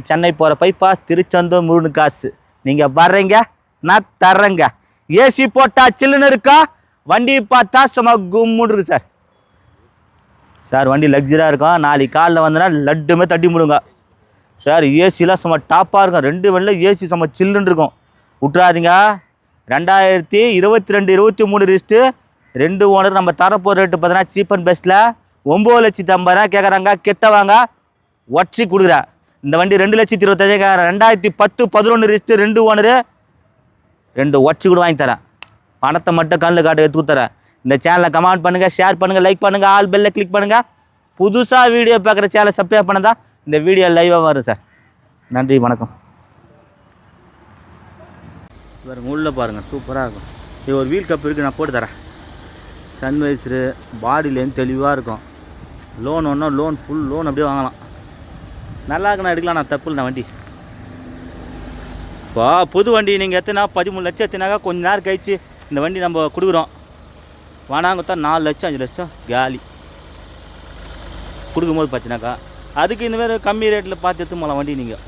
சென்னை போகிற பைபாஸ் திருச்செந்தூர் முருகன் காசு. நீங்கள் வர்றீங்க, நான் தர்றேங்க. ஏசி போட்டால் சில்லுன்னு இருக்கா, வண்டி பார்த்தா சும்மா கும்முன்னு இருக்கு சார். சார் வண்டி லக்ஸரியாக இருக்கும். நாளைக்கு காலில் வந்தனா லட்டுமே தட்டி முடுங்க சார். ஏசிலாம் சும்மா டாப்பாக இருக்கும். 2 வண்டியில் ஏசி சும்மா சில்லுன்னு இருக்கும். விட்றாதீங்க. 2022 23 ரிஸ்ட்டு 2 ஓனர். நம்ம தரப்போ ரேட்டு பார்த்தீங்கன்னா சீப் அண்ட் பெஸ்ட்டில் 9,50,000 கேட்குறாங்க. கெட்டவாங்க ஒட்சி கொடுக்குறேன். இந்த வண்டி 2,25,000 கேட்குறேன். 2010 11 ரிஸ்ட்டு 2 ஓனரு 2 ஒட்சி கூட வாங்கி தரேன். பணத்தை மட்டும் கண்ணில் காட்ட எடுத்து கொடுத்துறேன். இந்த சேனலை கமெண்ட் பண்ணுங்கள், ஷேர் பண்ணுங்கள், லைக் பண்ணுங்கள், ஆல் பெல்லை கிளிக் பண்ணுங்கள். புதுசாக வீடியோ பார்க்குற சேனலை சப்ஸ்கிரைப் பண்ண தான் இந்த வீடியோ லைவாக வரும் சார். நன்றி, வணக்கம். பாருங்கள், உள்ளே பாருங்கள், சூப்பராக இருக்கும். இது ஒரு வீல் கப் இருக்குது, நான் போட்டு தரேன். சன்வைஸரு பாடியிலேருந்து தெளிவாக இருக்கும். லோன் ஒன்றா லோன் ஃபுல் லோன் அப்படியே வாங்கலாம். நல்லா இருக்குண்ணா, எடுக்கலாம். நான் தப்பு இல்லை வண்டி. இப்போ புது வண்டி நீங்கள் எத்தனா 13 லட்சம் எத்தினாக்கா கொஞ்சம் நேரம் கழிச்சு இந்த வண்டி நம்ம கொடுக்குறோம். வானாங்கத்தா 4 லட்சம் 5 லட்சம் காலி கொடுக்கும்போது பார்த்தீங்கன்னாக்கா. அதுக்கு இந்தமாரி கம்மி ரேட்டில் பார்த்து எடுத்து போகலாம் வண்டி நீங்கள்.